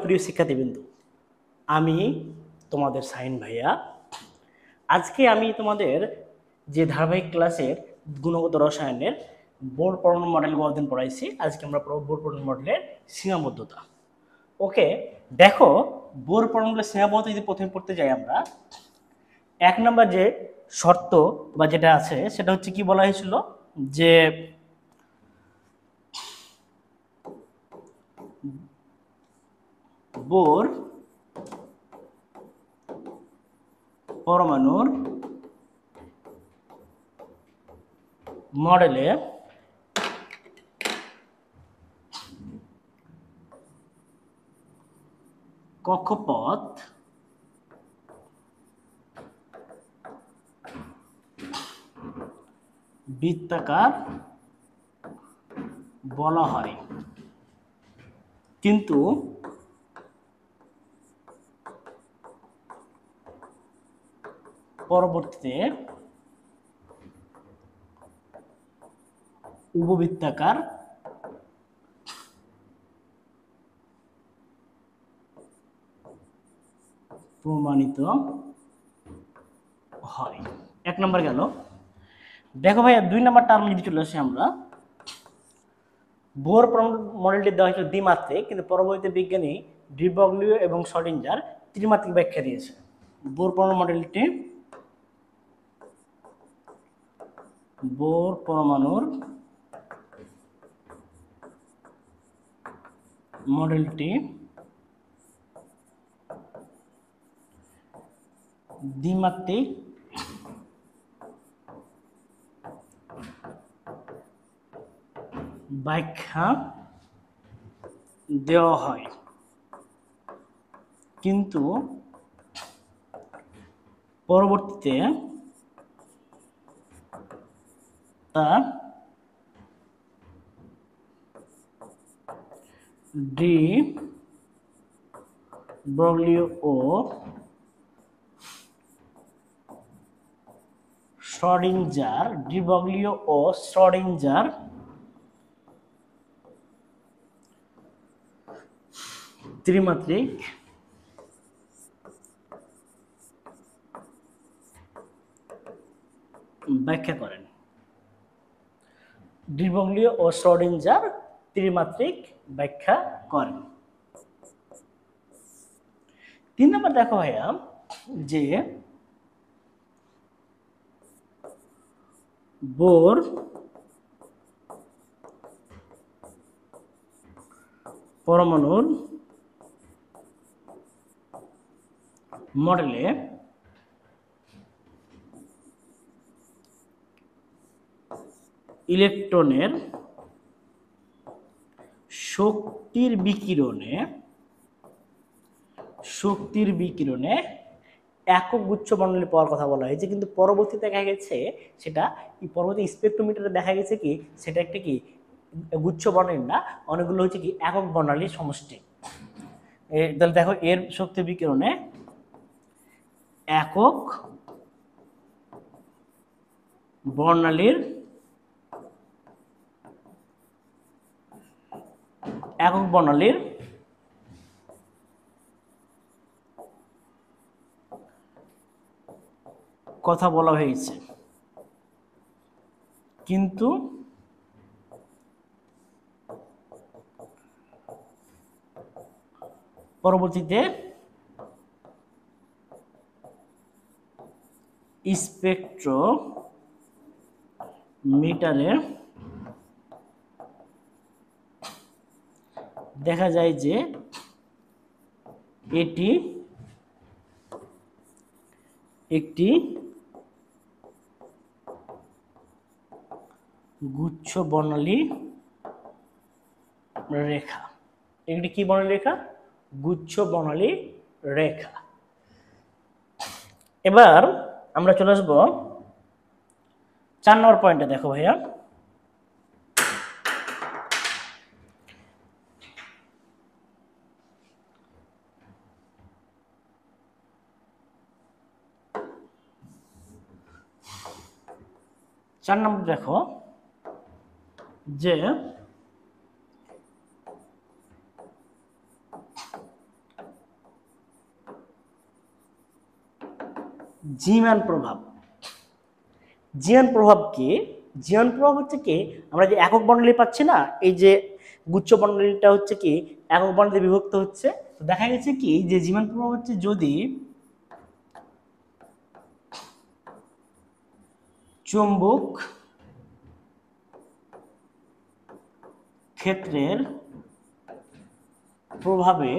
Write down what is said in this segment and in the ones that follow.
প্রিয় শিক্ষার্থীবৃন্দু, আমি তোমাদের সাইন ভাইয়া। আজকে আমি তোমাদের যে ধারাবাহিক ক্লাসের গুণগত রসায়নের বোর পড়ানো মডেল গতদিন পড়াইছি, আজকে আমরা পড়ব বোর পড়ানো মডেলের সীমাবদ্ধতা। ওকে, দেখো বোর পড়ানো মডেলের সীমাবদ্ধতা যদি প্রথমে পড়তে যাই আমরা, এক নম্বর যে শর্ত বা যেটা আছে সেটা হচ্ছে কি বলা হয়েছিল যে বোর পরমাণুর মডেলে কক্ষপথ বৃত্তাকার বলা হয়, কিন্তু পরবর্তীতে উপবৃত্তাকার প্রমাণিত হয়। এক নম্বর গেল। দেখো ভাইয়া, দুই নম্বর টার্ম যদি চলে আসি আমরা, বোর মডেলটি দেওয়া হয়েছিল দ্বিমাত্রিক, কিন্তু পরবর্তীতে বিজ্ঞানী ডি ব্রগলিও এবং শ্রোডিঞ্জার ত্রিমাত্রিক ব্যাখ্যা দিয়েছে। বোর পরমাণুর মডেলটি দ্বিমাত্রিক ব্যাখ্যা দেওয়া হয়, কিন্তু পরবর্তীতে তা ডি ব্রগলিও ও শ্রোডিঞ্জার ত্রিমাত্রিক ব্যাখ্যা করেন। ডি ব্রগলিও ও শ্রোডিঞ্জার ত্রিমাত্রিক ব্যাখ্যা করেন। তিন নম্বর দেখো ভাইয়া, যে বোর পরমাণুর মডেলে ইলেকট্রনের শক্তির বিকিরণে একক গুচ্ছ বর্ণালী পাওয়ার কথা বলা হয়েছে, কিন্তু পরবর্তীতে দেখা গেছে সেটা পরবর্তী স্পেকট্রোমিটারে দেখা গেছে কি সেটা একটা কি গুচ্ছ বর্ণালী না, অনেকগুলো হচ্ছে কি একক বর্ণালীর সমষ্টি। তাহলে দেখো, এর শক্তি বিকিরণে একক বর্ণালীর কথা বলা হয়েছে, কিন্তু পরবর্তীতে স্পেকট্রোমিটারে দেখা যায় যে এটি একটি গুচ্ছ বর্ণালী রেখা। এটি কি বর্ণালী রেখা? গুচ্ছ বর্ণালী রেখা। এবার আমরা চলে আসবো 4 নম্বর পয়েন্টে। দেখো ভাইয়া, দেখো যে জীমান প্রভাব। জীবন প্রভাব কি? জীবন প্রভাব হচ্ছে কি, আমরা যে একক বর্ণালী পাচ্ছি না, এই যে গুচ্ছ বর্ণালীটা হচ্ছে কি একক বর্ণালীতে বিভক্ত হচ্ছে। তো দেখা গেছে কি যে জীবন প্রভাব হচ্ছে যদি চুম্বক ক্ষেত্রের প্রভাবে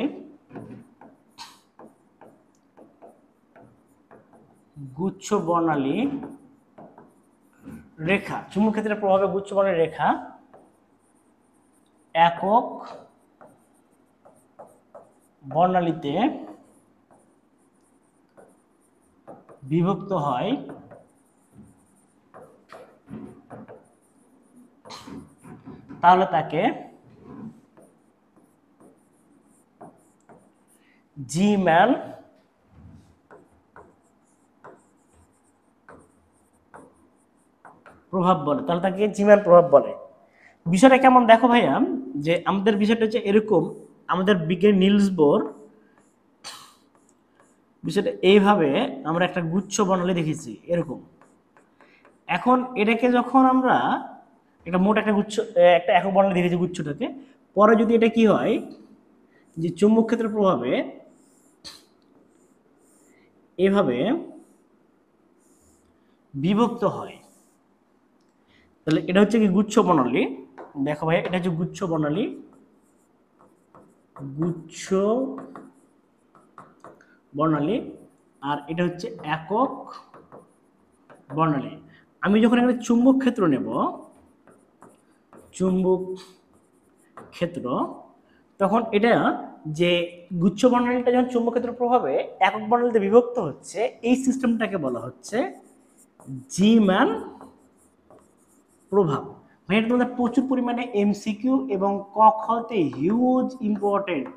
গুচ্ছ বর্ণালী রেখা, চুম্বক ক্ষেত্রের প্রভাবে গুচ্ছ বর্ণালী রেখা একক বর্ণালীতে বিভক্ত হয়, তাহলে তাকে জীমান প্রভাব বলে। তাহলে তাকে জীমান প্রভাব বলে। বিষয়টা কেমন দেখো ভাইয়া, যে আমাদের বিষয়টা হচ্ছে এরকম, আমাদের বিজ্ঞানী নিলস বোর বিষয়টা এইভাবে আমরা একটা গুচ্ছ বর্ণালী দেখেছি এরকম। এখন এটাকে যখন আমরা একটা মোট একটা গুচ্ছ, একটা একক বর্ণালী দেখেছি গুচ্ছটাকে, পরে যদি এটা কি হয় যে চুম্বক ক্ষেত্রের প্রভাবে এভাবে বিভক্ত হয়, তাহলে এটা হচ্ছে কি গুচ্ছ বর্ণালী। দেখো ভাই, এটা হচ্ছে গুচ্ছ বর্ণালী, গুচ্ছ বর্ণালী, আর এটা হচ্ছে একক বর্ণালী। আমি যখন এখানে চুম্বক ক্ষেত্র নেব, চুম্বক ক্ষেত্র, তখন এটা যে গুচ্ছ বর্ণালীটা যখন চুম্বক ক্ষেত্রের প্রভাবে একক বর্ণালীতে বিভক্ত হচ্ছে, এই সিস্টেমটাকে বলা হচ্ছে জীমান প্রভাব। মানে এটা তোমাদের প্রচুর পরিমাণে এমসিকিউ এবং ক খতে হিউজ ইম্পর্টেন্ট,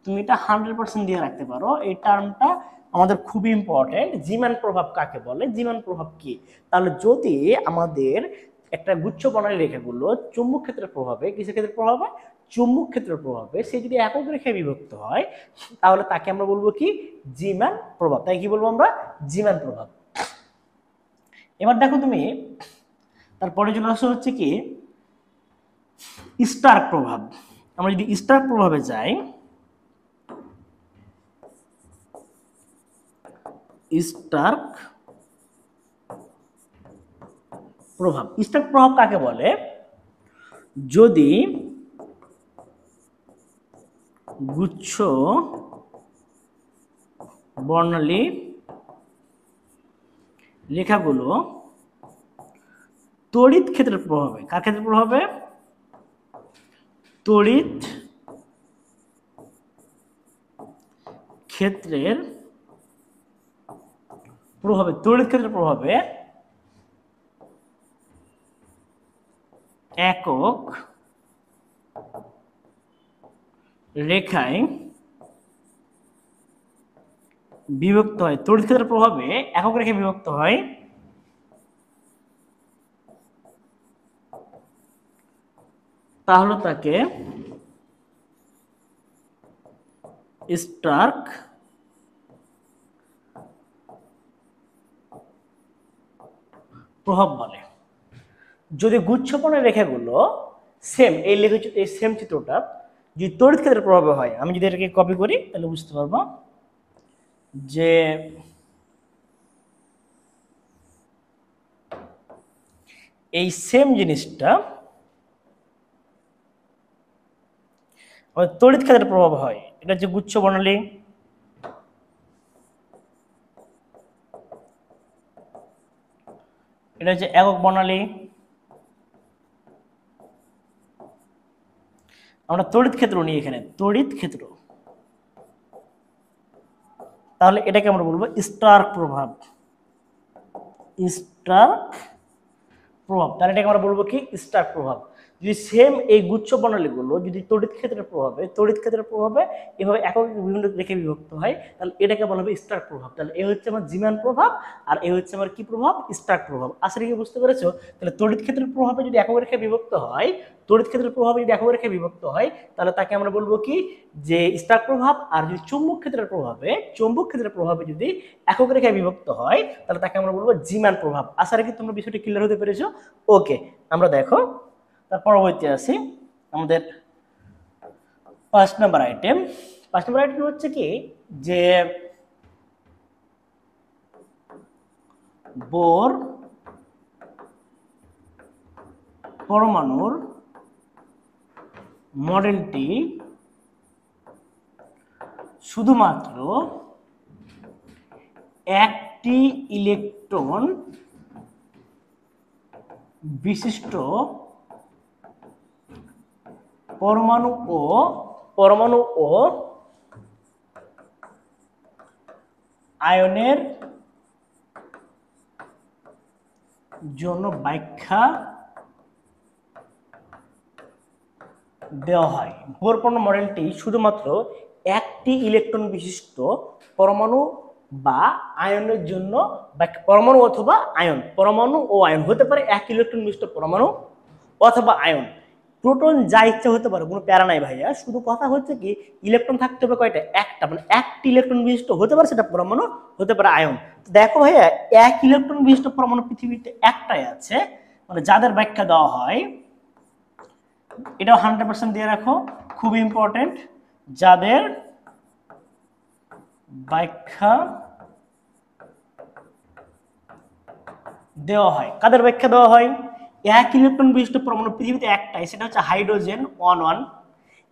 তুমি এটা 100% দিয়ে রাখতে পারো। এই টার্মটা আমাদের খুবই ইম্পর্টেন্ট। জীমান প্রভাব কাকে বলে, জীমান প্রভাব কি? তাহলে যদি আমাদের একটা গুচ্ছ বর্ণালী রেখাগুলো চুম্বক ক্ষেত্রের প্রভাবে, কিসের ক্ষেত্রের প্রভাবে? চুম্বক ক্ষেত্রের প্রভাবে সে যদি একক রেখায় বিভক্ত হয়, তাহলে তাকে আমরা বলবো কি জীমান প্রভাব। তাই কি বলবো আমরা? জীমান প্রভাব। এবার দেখো তুমি, তারপরে চলে আসা হচ্ছে কি স্টার্ক প্রভাব। আমরা যদি স্টার্ক প্রভাবে যাই, স্টার্ক প্রভাব। স্টার্ক প্রভাব কাকে বলে? যদি গুচ্ছ বর্ণালী রেখাগুলো তড়িৎ ক্ষেত্রের প্রভাবে, কার ক্ষেত্রের প্রভাবে? তড়িৎ ক্ষেত্রের প্রভাবে, তড়িৎ ক্ষেত্রের প্রভাবে একক রেখায় বিভক্ত হয়, তড়িৎ ক্ষেত্রের প্রভাবে একক রেখায় বিভক্ত হয়, তাহলে তাকে স্টার্ক প্রভাব বলে। যদি গুচ্ছপনের রেখাগুলো সেম, এই লেখা এই সেম চিত্রটা যদি তড়িৎ ক্ষেত্রের প্রভাবে হয়, আমি যদি এটাকে কপি করি তাহলে বুঝতে পারবো যে এই সেম জিনিসটা তড়িৎ ক্ষেত্রের প্রভাব হয়। এটা হচ্ছে গুচ্ছ বর্ণালী, এটা হচ্ছে একক বর্ণালী। আমরা তড়িৎ ক্ষেত্র নিই এখানে, তড়িৎ ক্ষেত্র, তাহলে এটাকে আমরা বলবো স্টার্ক প্রভাব। স্টার্ক প্রভাব, তাহলে এটাকে আমরা বলবো কি স্টার প্রভাব। যদি সেম এই গুচ্ছ প্রণালীগুলো যদি তড়িৎ ক্ষেত্রের প্রভাবে এভাবে একক বিভিন্ন রেখে বিভক্ত হয়, তাহলে এটাকে বলা হবে স্টার প্রভাব। তাহলে এ হচ্ছে আমার জিমান প্রভাব, আর এ হচ্ছে আমার কি প্রভাব, স্টার প্রভাব। আসলে কি বুঝতে পেরেছো? তাহলে তড়িৎ ক্ষেত্রের প্রভাবে যদি একক রেখে বিভক্ত হয়, তাহলে তাকে আমরা বলবো কি যে স্টার প্রভাব। আর যদি চুম্বক ক্ষেত্রের প্রভাবে যদি একক রেখায় বিভক্ত হয়, তাহলে তাকে আমরা বলবো জিমান প্রভাব। আশা কি তোমরা বিষয়টি ক্লিয়ার হতে পেরেছো? ওকে, আমরা দেখো তার পরবর্তী আসি আমাদের 5 নম্বর আইটেম। 5 নম্বর আইটেম হচ্ছে কি যে বোর পরমাণুর মডেলটি শুধুমাত্র একটি ইলেকট্রন বিশিষ্ট পরমাণু ও আয়নের জন্য ব্যাখ্যা দেওয়া হয়। বোর পরমাণু মডেলটি শুধুমাত্র একটি ইলেকট্রন বিশিষ্ট পরমাণু বা আয়নের জন্য, পরমাণু অথবা আয়ন, পরমাণু ও আয়ন হতে পারে এক ইলেকট্রন বিশিষ্ট পরমাণু অথবা আয়ন। প্রোটন যা ইচ্ছা হতে পারে, কোনো প্যারা নাই ভাইয়া। শুধু কথা হচ্ছে কি ইলেকট্রন থাকতে হবে কয়টা, একটা, মানে একটি ইলেকট্রন বিশিষ্ট হতে পারে, সেটা পরমাণু হতে পারে আয়ন। দেখো ভাইয়া, এক ইলেকট্রন বিশিষ্ট পরমাণু পৃথিবীতে একটাই আছে, মানে যাদের ব্যাখ্যা দেওয়া হয়, এটাও 100% দিয়ে রাখো, খুব ইম্পর্টেন্ট, যাদের ব্যাখ্যা দেওয়া হয়। কাদের ব্যাখ্যা দেওয়া হয়? এক ইলেকট্রন বিশিষ্ট পরমাণু পৃথিবীতে একটাই, সেটা হচ্ছে হাইড্রোজেন 1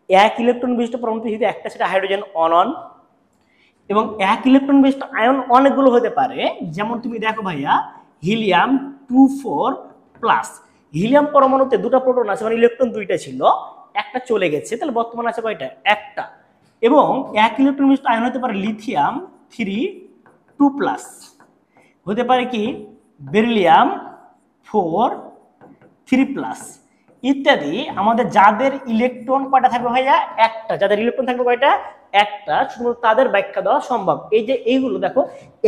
এক ইলেকট্রন বিশিষ্ট পরমাণু পৃথিবীতে একটা, সেটা হাইড্রোজেন 1 এবং এক ইলেকট্রন বিশিষ্ট আয়ন অনেকগুলো হতে পারে। যেমন তুমি দেখো ভাইয়া, হিলিয়াম 2,4+। হিলিয়াম পরমাণুতে দুটো প্রোটন আছে, মানে ইলেকট্রন দুইটা ছিল, একটা চলে গেছে, তাহলে বর্তমানে আছে কয়টা, একটা। এবং এক ইলেকট্রন বিশিষ্ট আয়ন হতে পারে লিথিয়াম 3,2+, হতে পারে কি বেরিলিয়াম 4,3+, ইত্যাদি। আমাদের যাদের ইলেকট্রন কয়টা থাকবে ভাইয়া, একটা, যাদের ইলেকট্রন থাকবে কয়টা, একটা, শুধুমাত্র তাদের ব্যাখ্যা দেওয়া সম্ভব। এই যে এইগুলো দেখো,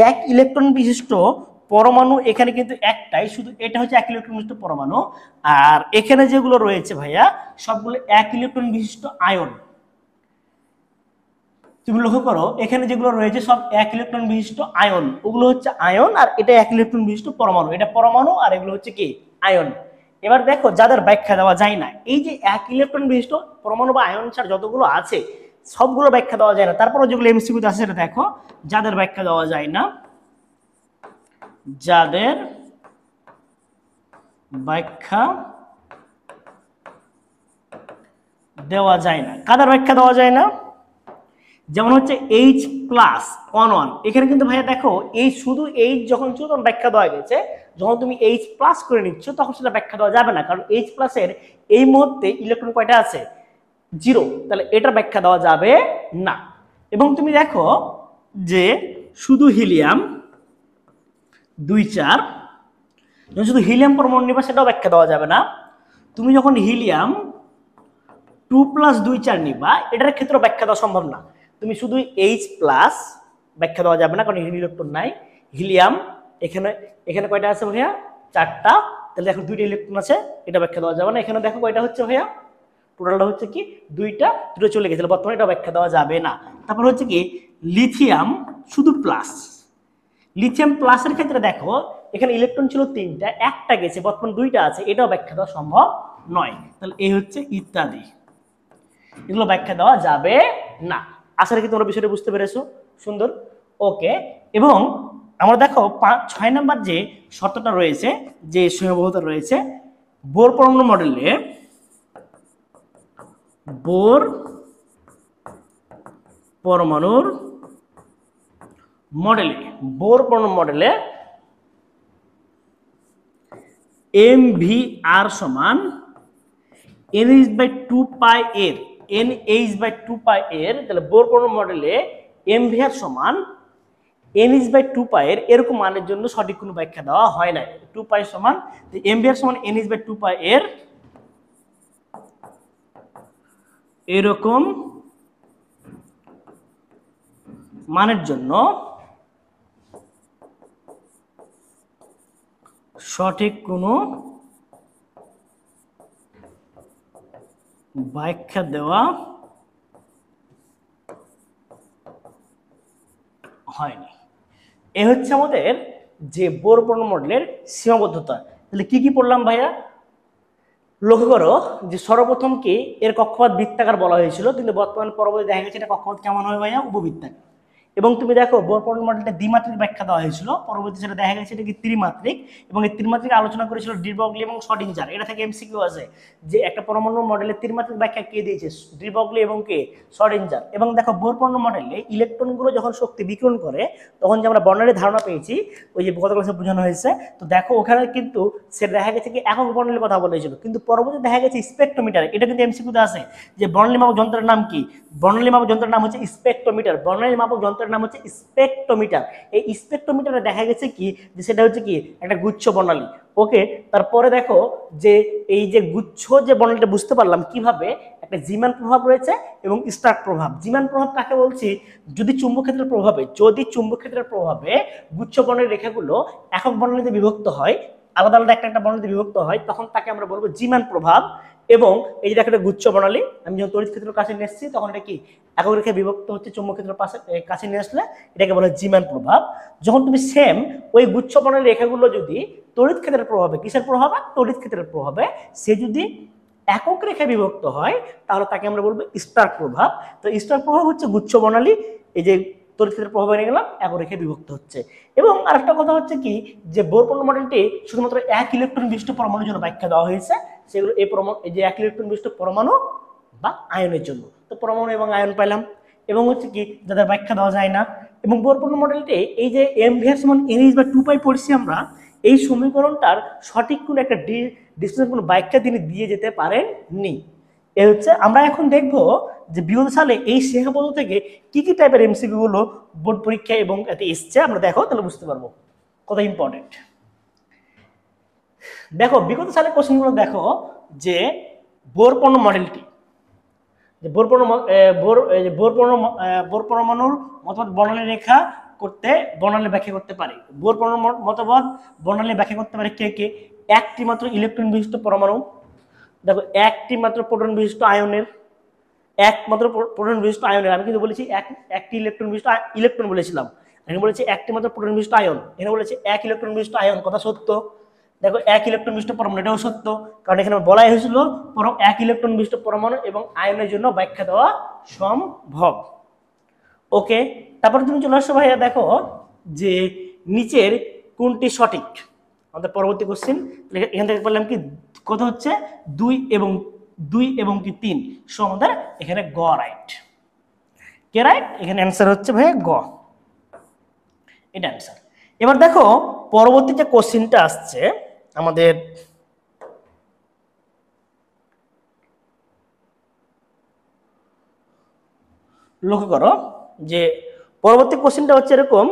এক ইলেকট্রন বিশিষ্ট পরমাণু এখানে কিন্তু একটাই, শুধু এটা হচ্ছে এক ইলেকট্রন বিশিষ্ট পরমাণু। আর এখানে যেগুলো রয়েছে ভাইয়া, সবগুলো এক ইলেকট্রন বিশিষ্ট আয়ন। তুমি লক্ষ্য করো, এখানে যেগুলো রয়েছে সব এক ইলেকট্রন বিশিষ্ট আয়ন, ওগুলো হচ্ছে আয়ন, আর এটা এক ইলেকট্রন বিশিষ্ট পরমাণু, এটা পরমাণু, আর এগুলো হচ্ছে কি আয়ন। এবার দেখো যাদের ব্যাখ্যা দেওয়া যায় না, এই যে এক ইলেকট্রন বিশিষ্ট পরমাণু বা আয়ন ছাড়া যতগুলো আছে সবগুলো ব্যাখ্যা দেওয়া যায় না। তারপরে যেগুলো এমসিকিউতে আছে সেটা দেখো, যাদের ব্যাখ্যা দেওয়া যায় না, যাদের ব্যাখ্যা দেওয়া যায় না। কাদের ব্যাখ্যা দেওয়া যায় না? যেমন হচ্ছে H+1, এখানে কিন্তু ভাইয়া দেখো, এই শুধু H যখন ছিল তখন ব্যাখ্যা দেওয়া গেছে, যখন তুমি H+ করে নিচ্ছ তখন সেটা ব্যাখ্যা দেওয়া যাবে না, কারণ H+ এর এই মুহূর্তে ইলেকট্রন কয়টা আছে, 0, তাহলে এটার ব্যাখ্যা দেওয়া যাবে না। এবং তুমি দেখো যে শুধু হিলিয়াম 2,4, যখন শুধু হিলিয়াম পরমাণু নিবা সেটাও ব্যাখ্যা দেওয়া যাবে না। তুমি যখন হিলিয়াম 2+2,4 নিবা, এটার ক্ষেত্রে ব্যাখ্যা দেওয়া সম্ভব না। তুমি শুধু H+ ব্যাখ্যা দেওয়া যাবে না, কারণ ইলেকট্রন নাই। হিলিয়াম এখানে কয়টা আছে ভাইয়া, 4টা, তাহলে এখন 2টা ইলেকট্রন আছে, এটা ব্যাখ্যা দেওয়া যাবে না। এখানে দেখো কয়টা হচ্ছে ভাইয়া, টোটালটা হচ্ছে কি 2টা, দুটো চলে গেছে, বর্তমানে এটা ব্যাখ্যা দেওয়া যাবে না। তারপর হচ্ছে কি লিথিয়াম শুধু প্লাস, লিথিয়াম প্লাসের ক্ষেত্রে দেখো এখানে ইলেকট্রন ছিল 3টা, একটা গেছে, বর্তমানে 2টা আছে, এটাও ব্যাখ্যা দেওয়া সম্ভব নয়। তাহলে এই হচ্ছে ইত্যাদি, এগুলো ব্যাখ্যা দেওয়া যাবে না। আশা রাখি তোমরা বিষয়টা বুঝতে পেরেছো, সুন্দর, ওকে। এবং আমরা দেখো 6 নাম্বার যে শর্তটা রয়েছে, যে সমবাহতা রয়েছে, বোর পরমাণু মডেলে, বোর পরমাণুর মডেলে MVR সমান NH/2πr, NH/2πr, তাহলে বোর পরমাণু মডেলে MVR সমান n/2π এর এরকম মানের জন্য সঠিক কোনো ব্যাখ্যা দেওয়া হয় না। 2π সমান mvr সমান n/2π এর এরকম মানের জন্য সঠিক কোনো ব্যাখ্যা দেওয়া হয়নি। এ হচ্ছে আমাদের যে বোর পণ্য মডেলের সীমাবদ্ধতা। তাহলে কি কি পড়লাম ভাইয়া? লক্ষ্য করো যে সর্বপ্রথম কি এর কক্ষপথ বৃত্তাকার বলা হয়েছিল, কিন্তু বর্তমানে পরবর্তী দেখা গেছে এটা কক্ষপথ কেমন হয় ভাইয়া? উপবৃত্তাকার। এবং তুমি দেখো বোর পণ্য মডেলটা দ্বিমাত্রিক ব্যাখ্যা দেওয়া হয়েছিল, পরবর্তী সেটা দেখা গেছে এটা কি ত্রিমাত্রিক, এবং এই ত্রিমাত্রিক আলোচনা করেছিল ডি ব্রগলি এবং শর্ডিঞ্জার। এটা থেকে এমসিকিউ আছে যে একটা পরমাণু মডেলের ত্রিমাত্রিক ব্যাখ্যা কে দিয়েছে? ডি ব্রগলি এবং কে? শর্ডিঞ্জার। এবং দেখো বোর পণ্য মডেলে ইলেকট্রনগুলো যখন শক্তি বিকিরণ করে তখন যে আমরা বর্ণালীর ধারণা পেয়েছি, ওই যে গত ক্লাসে বোঝানো হয়েছে, তো দেখো ওখানে কিন্তু সেটা দেখা গেছে কি একক বর্ণালীর কথা বলেছিল, কিন্তু পরবর্তী দেখা গেছে স্পেকট্রোমিটার। এটা কিন্তু এমসিকিউতে আছে যে বর্ণালী মাপক যন্ত্রের নাম কি? বর্ণালী মাপক যন্ত্রের নাম হচ্ছে স্পেকট্রোমিটার। বর্ণালী মাপক যন্ত্রের নাম হচ্ছে স্পেকট্রোমিটার। এই স্পেকট্রোমিটারে দেখা গেছে কি যে সেটা হচ্ছে কি একটা গুচ্ছ বর্ণালী। ওকে, তারপরে দেখো যে এই যে গুচ্ছ যে বর্ণালীটা বুঝতে পারলাম কিভাবে, একটা জিমান প্রভাব রয়েছে এবং স্টার্ক প্রভাব। জিমান প্রভাব কাকে বলছি? যদি চুম্বক ক্ষেত্রের প্রভাবে গুচ্ছ বর্ণের রেখাগুলো একক বর্ণালীতে বিভক্ত হয়, আলাদা আলাদা একটা বর্ণালীতে বিভক্ত হয়, তখন তাকে আমরা বলবো জিমান প্রভাব। এবং এই যে একটা গুচ্ছ বর্ণালী আমি যখন তড়িৎ ক্ষেত্রের কাছে নিয়ে এসেছি তখন এটা কি একক রেখে বিভক্ত হচ্ছে, চুম্বক ক্ষেত্রের কাছে নিয়ে আসলে এটাকে বলা হয় জিমান প্রভাব। যখন তুমি সেম ওই গুচ্ছ বর্ণালী রেখাগুলো যদি তড়িৎ ক্ষেত্রের প্রভাবে, কিসের প্রভাবে? তড়িৎ ক্ষেত্রের প্রভাবে সে যদি একক রেখে বিভক্ত হয় তাহলে তাকে আমরা বলবো স্টার্ক প্রভাব। তো স্টার্ক প্রভাব হচ্ছে গুচ্ছ বর্ণালী এই যে তড়িৎ ক্ষেত্রের প্রভাবে নিয়ে গেলাম একক রেখে বিভক্ত হচ্ছে। এবং আরেকটা কথা হচ্ছে কি যে বোর পণ্য মডেলটি শুধুমাত্র এক ইলেকট্রন বিশিষ্ট পরমাণুর জন্য ব্যাখ্যা দেওয়া হয়েছে, সেগুলো এই যে এক ইলেকট্রন বিশিষ্ট পরমাণু বা আয়নের জন্য। তো পরমাণু এবং আয়ন পাইলাম, এবং হচ্ছে কি যাদের ব্যাখ্যা দেওয়া যায় না। এবং বোর পণ্য মডেলটি এই যে mvr সমান n/2π পড়ছি আমরা, এই সমীকরণটার সঠিক কোনো একটা ডিসটেন্স কোনো ব্যাখ্যা তিনি দিয়ে যেতে পারেননি। এ হচ্ছে আমরা এখন দেখব যে বিগত সালে এই সীমাবদ্ধ থেকে কি কি টাইপের এমসিকিউ গুলো বোর্ড পরীক্ষা এবং এতে এসছে আমরা দেখো, তাহলে বুঝতে পারবো কত ইম্পর্টেন্ট। দেখো বিগত সালে কোশ্চেনগুলো দেখো যে বোর পণ্য মডেলটি, যে বোর পরমাণুর মতবাদ বর্ণালী রেখা করতে বর্ণালী ব্যাখ্যা করতে পারে। বোর মতবাদ বর্ণালী ব্যাখ্যা করতে পারে কে কে? একটি মাত্র ইলেকট্রন বিশিষ্ট পরমাণু, দেখো একটি মাত্র প্রোটন বিশিষ্ট আয়নের, একমাত্র প্রোটন বিশিষ্ট আয়নের, আমি কিন্তু বলেছি একটি ইলেকট্রন বিশিষ্ট ইলেকট্রন বলেছিলাম, এখানে বলেছি একটি মাত্র প্রোটন বিশিষ্ট আয়ন, এখানে বলেছি এক ইলেকট্রন বিশিষ্ট আয়ন, কথা সত্য। দেখো এক ইলেকট্রন বিশিষ্ট পরমাণু, এটাও সত্য, কারণ এখানে বলাই হয়েছিল এক ইলেকট্রন বিশিষ্ট পরমাণু এবং আয়নের জন্য ব্যাখ্যা দেওয়া সম্ভব। ওকে, তারপরে তুমি চলে আসো ভাইয়া, দেখো যে নিচের কোনটি সঠিক? আমাদের পরবর্তী কোশ্চেন এখান থেকে বললাম কি কথা হচ্ছে 2 এবং কি 3, সো আমাদের এখানে গ রাইট। কে রাইট? এখানে অ্যান্সার হচ্ছে ভাইয়া গ, এটা অ্যান্সার। এবার দেখো পরবর্তী যে কোশ্চেনটা আসছে আমাদের, লক্ষ্য করো যে পরবর্তী কোশ্চেনটা হচ্ছে এরকম,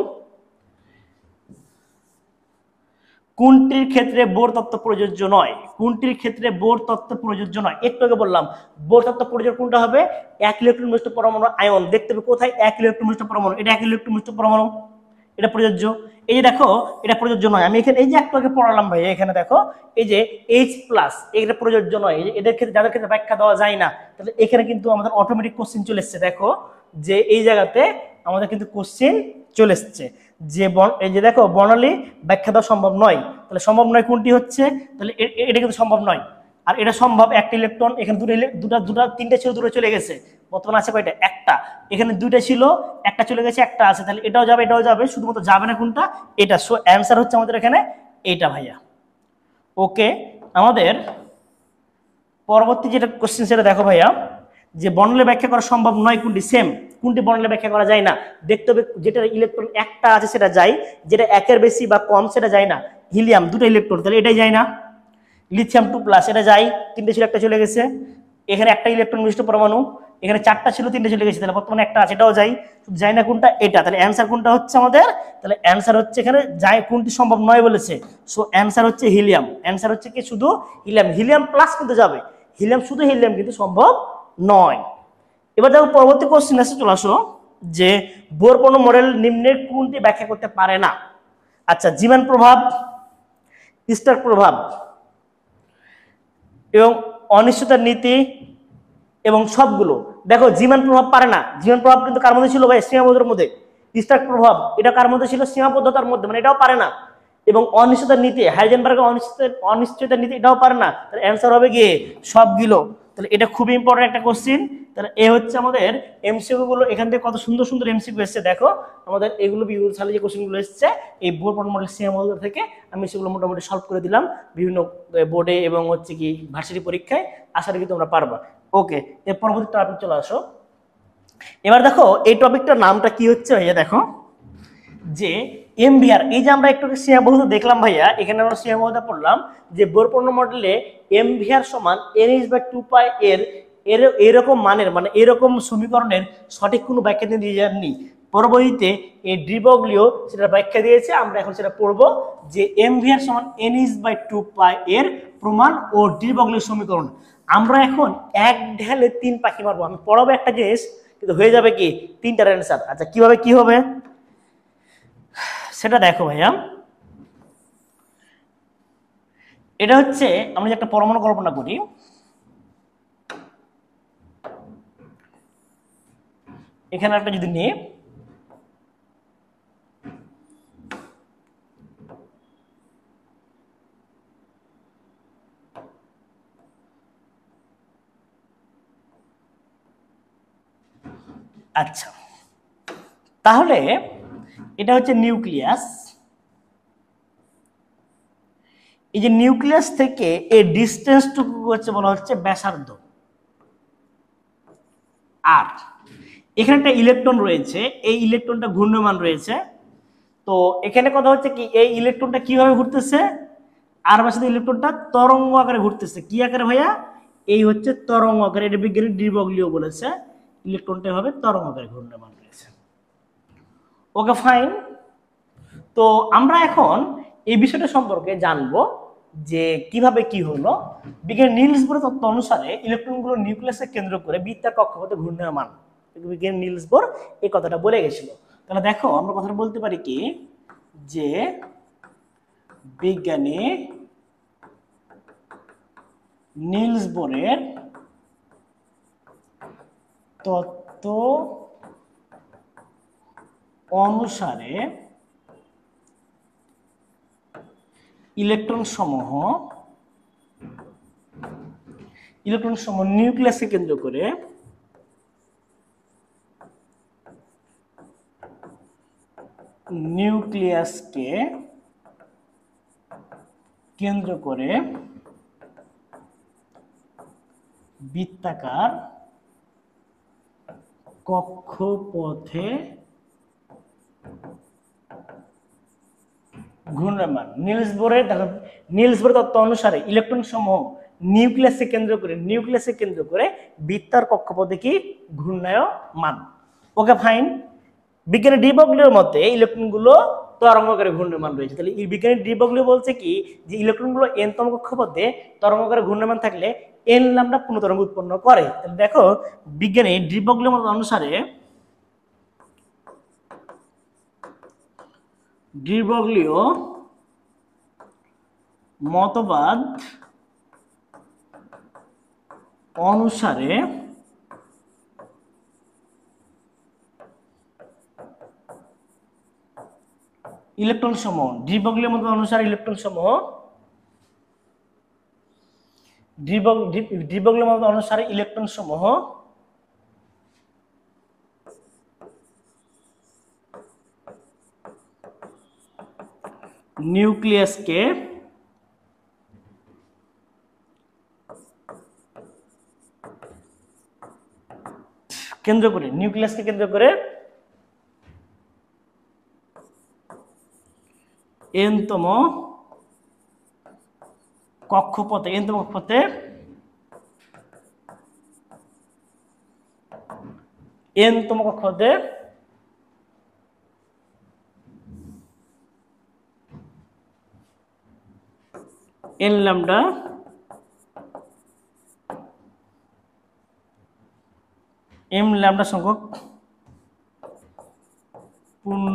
কোনটির ক্ষেত্রে বোর তত্ত্ব প্রযোজ্য নয়? কোনটির ক্ষেত্রে বোর তত্ত্ব প্রযোজ্য নয়? একটু আগে বললাম বোর তত্ত্ব প্রযোজ্য কোনটা হবে? এক ইলেকট্রন বিশিষ্ট পরমাণু আয়ন, দেখতে হবে কোথায় এক ইলেকট্রন বিশিষ্ট পরমাণু, এটা এক ইলেকট্রন বিশিষ্ট পরমাণু, এটা প্রযোজ্য। এই যে দেখো এটা প্রযোজ্য নয়, আমি এখানে এই যে একটু আগে পড়ালাম ভাই, এখানে দেখো এই যে H+, এটা প্রযোজ্য নয়, এদের ক্ষেত্রে যাদের ক্ষেত্রে ব্যাখ্যা দেওয়া যায় না, তাহলে এখানে কিন্তু আমাদের অটোমেটিক কোশ্চেন চলে এসছে। দেখো যে এই জায়গাতে আমাদের কিন্তু কোশ্চেন চলে এসছে যে এই যে দেখো বর্ণালী ব্যাখ্যা দেওয়া সম্ভব নয়, তাহলে সম্ভব নয় কোনটি হচ্ছে? তাহলে এটা কিন্তু সম্ভব নয়। আর এটা সম্ভব, একটা ইলেকট্রন, এখানে তিনটা ছিল, দুটো চলে গেছে, বর্তমানে আছে কয়টা? একটা। এখানে দুইটা ছিল, একটা চলে গেছে, একটা আছে, তাহলে এটাও যাবে এটাও যাবে, শুধুমাত্র যাবে না কোনটা? এটা। সো অ্যান্সার হচ্ছে আমাদের এখানে এইটা ভাইয়া। ওকে, আমাদের পরবর্তী যেটা কোশ্চেন সেটা দেখো ভাইয়া, যে বর্ণালী ব্যাখ্যা করা সম্ভব নয় কোনটি? সেম, কোনটি বর্ণালী ব্যাখ্যা করা যায় না? দেখতে হবে যেটা ইলেকট্রন একটা আছে সেটা যায়, যেটা একের বেশি বা কম সেটা যায় না। হিলিয়াম দুটো ইলেকট্রন, তাহলে এটাই যায় না। লিথিয়াম 2+, এটা যায়, তিনটে ছিল, একটা চলে গেছে। এখানে একটা ইলেকট্রন বিশিষ্ট পরমাণু, এখানে 4টা ছিল 3টে চলে গেছে, তাহলে বর্তমানে একটা আছে, এটাও যাই, যাই না কোনটা এটা, তাহলে অ্যান্সার কোনটা হচ্ছে আমাদের, তাহলে অ্যান্সার হচ্ছে এখানে যাই কোনটি সম্ভব নয় বলেছে, সো অ্যান্সার হচ্ছে হিলিয়াম, অ্যান্সার হচ্ছে কি শুধু হিলিয়াম, হিলিয়াম প্লাস কিন্তু যাবে, হিলিয়াম শুধু হিলিয়াম কিন্তু সম্ভব নয়। এবার দেখো পরবর্তী কোশ্চেন আছে, চলে আসো যে বোর পরমাণু মডেল নিম্নের কোনটি ব্যাখ্যা করতে পারে না। আচ্ছা, জীবাণ প্রভাব, স্টার প্রভাব এবং অনিশ্চয়তার নীতি এবং সবগুলো। দেখো জীবাণ প্রভাব পারে না, জীবাণ প্রভাব কিন্তু কার মধ্যে ছিল ভাই, সীমাবদ্ধতার মধ্যে। স্টার প্রভাব এটা কার মধ্যে ছিল, সীমাবদ্ধতার মধ্যে, মানে এটাও পারে না। এবং অনিশ্চয়তার নীতি, হাইজেনবার্গের অনিশ্চয়তার নীতি, এটাও পারে না। তাহলে অ্যান্সার হবে গিয়ে সবগুলো। তাহলে এটা খুবই ইম্পর্টেন্ট একটা কোশ্চেন। তাহলে এ হচ্ছে আমাদের এমসিকিউ গুলো, এখান থেকে কত সুন্দর সুন্দর এমসিকিউ এসেছে দেখো আমাদের, এগুলো বিগত সালে যে কোশ্চেনগুলো এসেছে এই বোর পরমাণু মডেল সীমাবদ্ধতা থেকে আমি সেগুলো মোটামুটি সলভ করে দিলাম বিভিন্ন বোর্ডে এবং হচ্ছে কি ভার্সিটি পরীক্ষায়, আশা করি তোমরা পারবা। ওকে, এর পরবর্তী টপিক চলে আসো। এবার দেখো এই টপিকটার নামটা কি হচ্ছে ভাইয়া, দেখো যে এমভিআর, এই যে আমরা একটু সীমাবদ্ধতা দেখলাম ভাইয়া, এখানে আমরা সীমাবদ্ধতা পড়লাম যে বোর পরমাণু মডেলে এমভিআর সমান NH/2π এর এরকম মানের, মানে এরকম সমীকরণের সঠিক কোনো ব্যাখ্যা দিয়ে যাননি। পরবর্তীতে এই ডি-ব্রগলিও সেটা ব্যাখ্যা দিয়েছে, আমরা এখন সেটা পড়বো যে এমভিআর সমান NH/2π এর প্রমাণ ও ডি-ব্রগলিও সমীকরণ। আমরা এখন এক ঢেলে 3 পাখি মারবো, আমি পড়াবো একটা জিনিস কিন্তু হয়ে যাবে কি 3টার অ্যান্সার। আচ্ছা কিভাবে কি হবে সেটা দেখো ভাইয়া, এটা হচ্ছে আমরা যে একটা পরমাণু কল্পনা করি, এখানে একটা যদি নিই, আচ্ছা তাহলে এটা হচ্ছে নিউক্লিয়াস, এই যে নিউক্লিয়াস থেকে এই ডিস্টেন্সটুকু হচ্ছে বলা হচ্ছে ব্যাসার্ধ, আর এখানে একটা ইলেকট্রন রয়েছে, এই ইলেকট্রনটা ঘূর্ণমান রয়েছে। তো এখানে কথা হচ্ছে কি এই ইলেকট্রনটা কিভাবে ঘুরতেছে, আর বাসাতে ইলেকট্রনটা তরঙ্গ আকারে ঘুরতেছে, কি আকারে ভাইয়া, এই হচ্ছে তরঙ্গ আকারে, এটা বিজ্ঞানী ডি-ব্রগলিও বলেছে ইলেকট্রনটা হবে তরঙ্গ আকারে ঘূর্ণমান রয়েছে। ওকে ফাইন, তো আমরা এখন এই বিষয়টা সম্পর্কে জানবো যে কিভাবে কি হলো। বিজ্ঞানী নিলস বোরের তত্ত্ব অনুসারে ইলেকট্রনগুলো নিউক্লিয়াসকে কেন্দ্র করে বৃত্তাকার কক্ষপথে ঘূর্ণায়মান, বিজ্ঞানী নিলস বোর এই কথাটা বলে গেছিল। তাহলে দেখো আমরা কথাটা বলতে পারি কি যে বিজ্ঞানী নিলস বোরের তত্ত্ব অনুসারে ইলেকট্রন সমূহ নিউক্লিয়াসকে কেন্দ্র করে বৃত্তাকার কক্ষপথে ঘূর্ণায়মান। নিলস বোরের তত্ত্ব অনুসারে ইলেকট্রন সমূহ নিউক্লিয়াসকে কেন্দ্র করে বৃত্তাকার কক্ষপথে কি ঘূর্ণায়মান। ওকে ফাইন, বিজ্ঞানী ডি-ব্রগলিওর মতে ইলেকট্রনগুলো তরঙ্গাকারে ঘূর্ণায়মান রয়েছে। তাহলে এই বিজ্ঞানী ডি-ব্রগলিও বলছে কি যে ইলেকট্রনগুলো n তম কক্ষপথে তরঙ্গাকারে ঘূর্ণায়মান থাকলে n ল্যাম্ডা পূর্ণ তরঙ্গ উৎপন্ন করে। তাহলে দেখো বিজ্ঞানী ডি-ব্রগলিওর মত অনুসারে ডি-ব্রগলিও মতবাদ অনুসারে ইলেকট্রন সমূহ ডি-ব্রগলিওর মতবাদ অনুসারে ইলেকট্রন সমূহ ডি-ব্রগলিওর মতবাদ অনুসারে ইলেকট্রন সমূহ নিউক্লিয়াসকে কেন্দ্র করে n-তম কক্ষপথে n তম কক্ষ হতে n ল্যামডা m ল্যামডা সংখ্যক পূর্ণ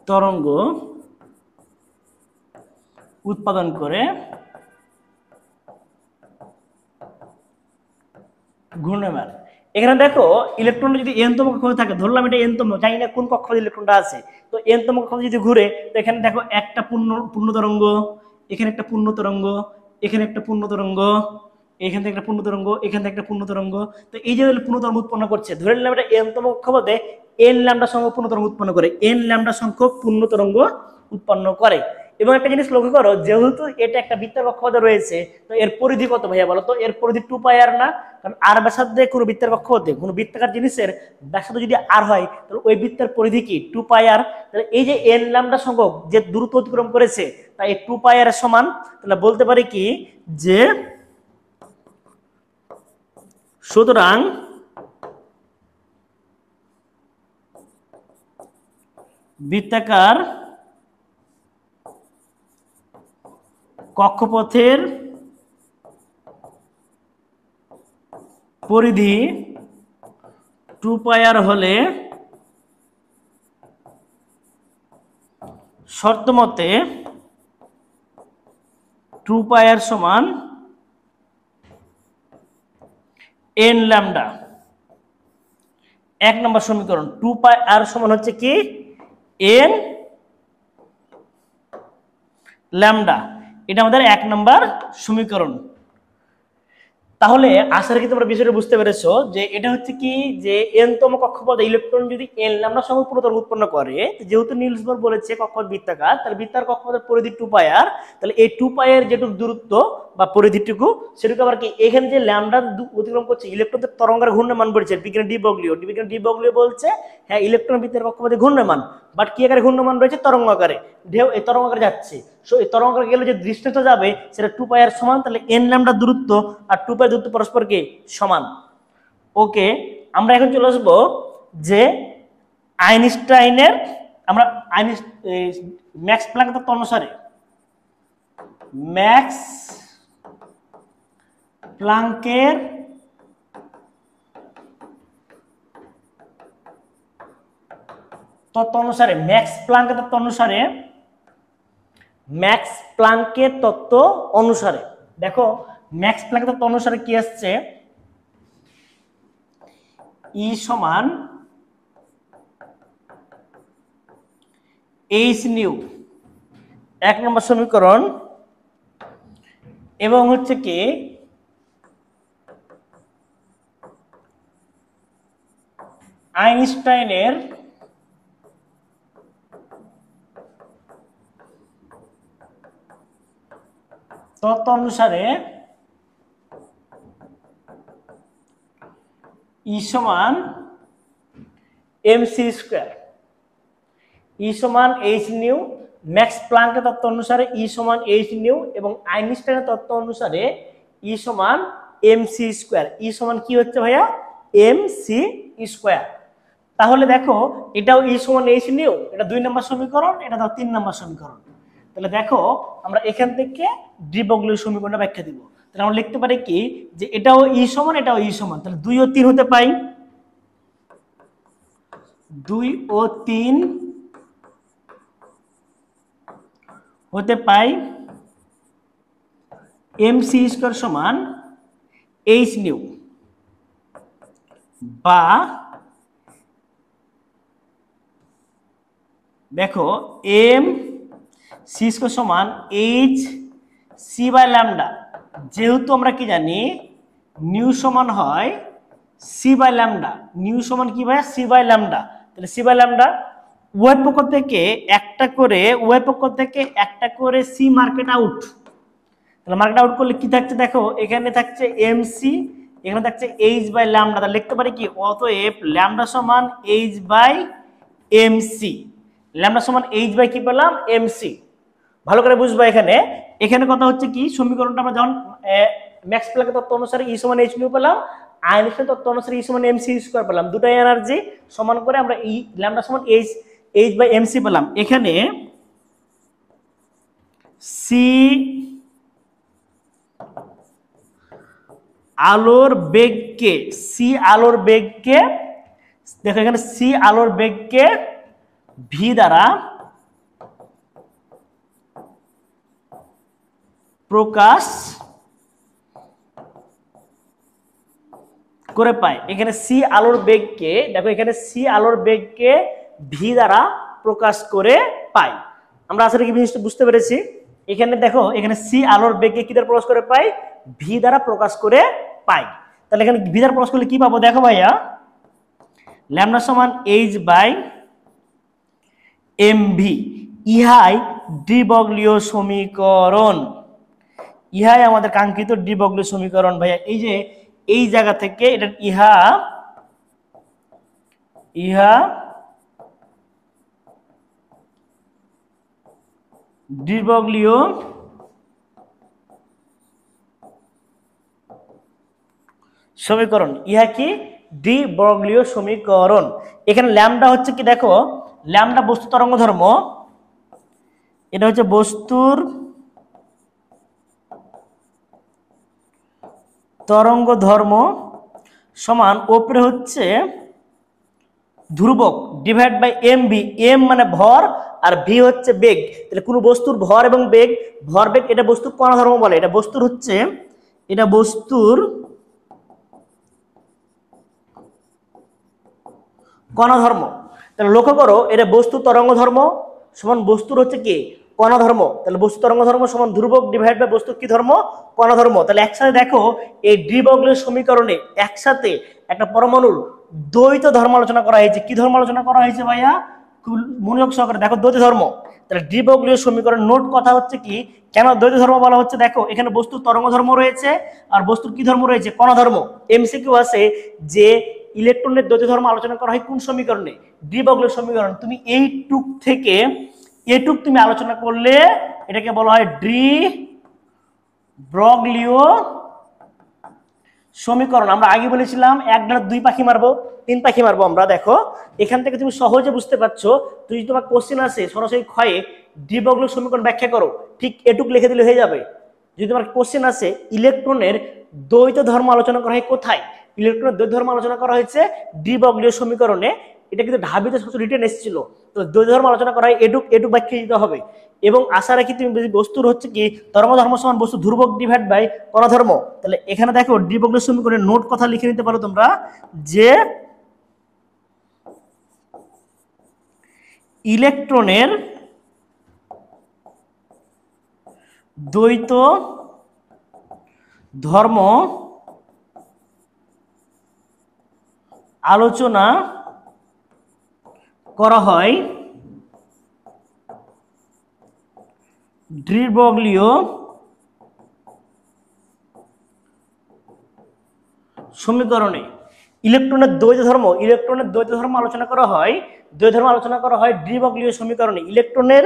তরঙ্গ উৎপাদন করে ঘূর্ণায়মান। এখানে দেখো ইলেকট্রন যদি n তম কক্ষ থাকে, ধরলাম এটা n তম, জানি না কোন কক্ষে ইলেকট্রনটা আছে, তো n তম কক্ষ যদি ঘুরে, তো এখানে দেখো একটা পূর্ণ তরঙ্গ, এখানে একটা পূর্ণ তরঙ্গ, এখানে একটা পূর্ণ তরঙ্গ, এখান থেকে একটা পূর্ণ তরঙ্গ, এখান থেকে একটা পূর্ণ তরঙ্গ। তো এই যে পূর্ণ তরঙ্গ উৎপন্ন করছে, ধরে নিলাম এটা n তম কক্ষ বলতে n ল্যামডা সংখ্যক পূর্ণ তরঙ্গ উৎপন্ন করে, n ল্যামডা সংখ্যক পূর্ণ তরঙ্গ উৎপন্ন করে। এবং একটা জিনিস লক্ষ্য করো, যেহেতু এটা একটা বৃত্তের কক্ষপথে রয়েছে, তো এর পরিধি কত ভাইয়া বলো তো? এর পরিধি 2πr না? কারণ আর ব্যাসার্ধে কোনো বৃত্তের কক্ষপথে কোনো বৃত্তাকার জিনিসের ব্যাসার্ধ যদি আর হয়, তাহলে ওই বৃত্তের পরিধি কি 2πr। তাহলে এই যে n ল্যামডা সংখ্যক যে দূরত্ব অতিক্রম করেছে, তাই এই 2πr এর সমান। তাহলে বলতে পারি কি যে সুতরাং বৃত্তাকার কক্ষপথের পরিধি 2πr হলে শর্তমতে 2πr সমান n ল্যামডা। এক নম্বর সমীকরণ 2πr সমান হচ্ছে কি n ল্যামডা, এটা আমাদের এক নম্বর সমীকরণ। তাহলে আশা রাখি তোমরা বিষয়টা বুঝতে পেরেছো যে এটা হচ্ছে কি যে n তম কক্ষপথে ইলেকট্রন যদি n ল্যামডা সংখ্যক পূর্ণ তরঙ্গ উৎপন্ন করে, যেহেতু নিলস বোর বলেছে কক্ষপথ বৃত্তাকার, তাহলে বৃত্তাকার কক্ষপথের পরিধি 2πr, তাহলে এই 2πr যেটুকু দূরত্ব বা পরিধিটুকু সেটুকু আবার কি এখানে যে ল্যামডা অতিক্রম করছে ইলেকট্রনের তরঙ্গের ঘূর্ণায়মান বলছে বিজ্ঞানী ডি ব্রগলিও বলছে হ্যাঁ ইলেকট্রন বৃত্তের কক্ষপথে ঘূর্ণায়মান, বাট কি আকারে ঘূর্ণায়মান রয়েছে? তরঙ্গ আকারে। ঢেউ এই তরঙ্গ আকারে যাচ্ছে, সো এই তরঙ্গ আকারে গেলে যে ডিসটেন্সটা যাবে সেটা 2πr সমান, তাহলে n ল্যামডা দূরত্ব আর 2π দূরত্ব পরস্পরকে সমান। ওকে, আমরা এখন চলে আসবো যে আইনস্টাইনের, আমরা ম্যাক্স প্ল্যাঙ্ক তত্ত্ব অনুসারে ম্যাক্স প্ল্যাঙ্কের তত্ত্ব অনুসারে ম্যাক্স প্ল্যাঙ্কের তত্ত্ব অনুসারে দেখো ম্যাক্স প্ল্যাঙ্কের তত্ত্ব অনুসারে কি আসছে? E সমান h নিউ, এক নম্বর সমীকরণ। এবং হচ্ছে কি আইনস্টাইনের তত্ত্ব অনুসারে E সমান mc স্কয়ার, E সমান h নিউ। ম্যাক্স প্ল্যাঙ্কের তত্ত্ব অনুসারে E সমান h নিউ এবং আইনস্টাইনের তত্ত্ব অনুসারে E সমান mc স্কয়ার। E সমান কি হচ্ছে ভাইয়া? mc square. তাহলে দেখো এটাও E সমান h নিউ, এটা 2 নম্বর সমীকরণ, এটা দাও 3 নম্বর সমীকরণ। তাহলে দেখো আমরা এখান থেকে ডি ব্রগলির সমীকরণটা ব্যাখ্যা দিব। তাহলে আমরা লিখতে পারি কি যে এটাও E সমান, এটাও E সমান, তাহলে 2 ও 3 হতে পাই, 2 ও 3 হতে পাই mc স্কয়ার সমান h নিউ, বা দেখো mc স্কয়ার সমান h c বাই ল্যামডা। যেহেতু আমরা কি জানি নিউ সমান হয় c বাই ল্যামডা, নিউ সমান কি ভাই? c by lambda. তাহলে c বাই ল্যামডা উভয় পক্ষ থেকে একটা করে c মার্কেট আউট। তাহলে মার্কেট আউট করলে কি থাকছে দেখো, এখানে থাকছে mc, এখানে থাকছে h বাই ল্যামডা। তাহলে লিখতে পারি কি অতএব ল্যামডা সমান h বাই mc, ল্যামডা সমান h বাই কি পেলাম? mc। ভালো করে বুঝবা, এখানে কথা হচ্ছে কি সমীকরণটা আমরা যখন ম্যাক্স প্ল্যাঙ্কের তত্ত্ব অনুসারে E সমান h নিউ পেলাম, আইনস্টাইন তত্ত্ব অনুসারে E সমান mc স্কয়ার পেলাম, দুটো এনার্জি সমান করে আমরা E ল্যামডা সমান h বাই mc পেলাম। এখানে c আলোর বেগকে দেখো এখানে c আলোর বেগকে v দ্বারা প্রকাশ করে পাই। এখানে c আলোর বেগকে দেখো এখানে c আলোর বেগকে v দ্বারা প্রকাশ করে পাই। আমরা আসলে কি জিনিসটা বুঝতে পেরেছি? এখানে দেখো এখানে c আলোর বেগকে কি দ্বারা প্রকাশ করে পাই? v দ্বারা প্রকাশ করে পাই। তাহলে এখানে v দ্বারা প্রকাশ করলে কি পাবো? দেখো ভাইয়া, ল্যামডা সমান h বাই mv, ইহাই ডি ব্রগলিও সমীকরণ। ইহাই আমাদের কাঙ্ক্ষিত ডি ব্রগলিও সমীকরণ ভাইয়া। এই যে এই জায়গা থেকে এটা ইহা ডি ব্রগলিও সমীকরণ। ইহা কি? ডি ব্রগলিও সমীকরণ। এখানে ল্যামডা হচ্ছে কি, দেখো ল্যামডা বস্তু তরঙ্গ ধর্ম, এটা হচ্ছে বস্তুর তরঙ্গ ধর্ম সমান ওপরে হচ্ছে ধ্রুবক divide by M V. M মানে ভর আর ভি হচ্ছে বেগ। তাহলে কোনো বস্তুর ভর এবং বেগ, ভর বেগ এটা বস্তুর কণা ধর্ম বলে। এটা বস্তুর কণা ধর্ম। তাহলে লক্ষ্য করো, এটা বস্তু তরঙ্গ ধর্ম সমান বস্তুর হচ্ছে কি কণা ধর্ম। তাহলে বস্তু তরঙ্গ ধর্ম সমান ধ্রুবক ডিভাইড বাই বস্তুর কি ধর্ম? কণা ধর্ম। তাহলে একসাথে দেখো এই ডি ব্রগলিও সমীকরণে একসাথে একটা পরমাণুর দ্বৈত ধর্ম আলোচনা করা হয়েছে। কি ধর্ম আলোচনা করা হয়েছে ভাইয়া? খুব মনোযোগ সহকারে দেখো, দ্বৈত ধর্ম। তাহলে ডি ব্রগলিও সমীকরণ নোট কথা হচ্ছে কি, কেন দ্বৈত ধর্ম বলা হচ্ছে? দেখো এখানে বস্তুর তরঙ্গ ধর্ম রয়েছে আর বস্তুর কি ধর্ম রয়েছে? কণা ধর্ম। এমসিকিউ আছে যে ইলেকট্রনের দ্বৈত ধর্ম আলোচনা করা হয় কোন সমীকরণে? ডি ব্রগলিও সমীকরণ। তুমি এইটুক থেকে এটুক তুমি আলোচনা করলে এটাকে বলা হয় ডি ব্রগলিও সমীকরণ। আমরা আগে বলেছিলাম এক ডালে দুই পাখি মারবো, তিন পাখি মারবো আমরা। দেখো এখান থেকে তুমি সহজে বুঝতে পারছো, তুই তোমার কোশ্চেন আছে সরাসরি ক্ষয়ে ডি ব্রগলিও সমীকরণ ব্যাখ্যা করো, ঠিক এটুক লিখে দিলে হয়ে যাবে। যদি তোমার কোশ্চেন আছে ইলেকট্রনের দ্বৈত ধর্ম আলোচনা করা হয় কোথায়? ইলেকট্রনের দ্বৈত ধর্ম আলোচনা করা হয়েছে ডি ব্রগলিও সমীকরণে। এটা কিন্তু ঢাবিতে রিটেন এসেছিল। তো দ্বৈত ধর্ম আলোচনা করা হয় এটুক ব্যাখ্যা দিতে হবে। এবং আশা রাখি তুমি বস্তুর হচ্ছে কি তরঙ্গ ধর্ম সমান বস্তু ধ্রুবক ডিভাইড বাই কণা ধর্ম। তাহলে এখানে দেখো ডি ব্রগলিও সমীকরণের নোট কথা লিখে নিতে পারো তোমরা, যে ইলেকট্রনের দ্বৈত ধর্ম আলোচনা করা হয় ডি ব্রগলিও সমীকরণে। ইলেকট্রনের দ্বৈত ধর্ম আলোচনা করা হয় ডি ব্রগলিও সমীকরণে। ইলেকট্রনের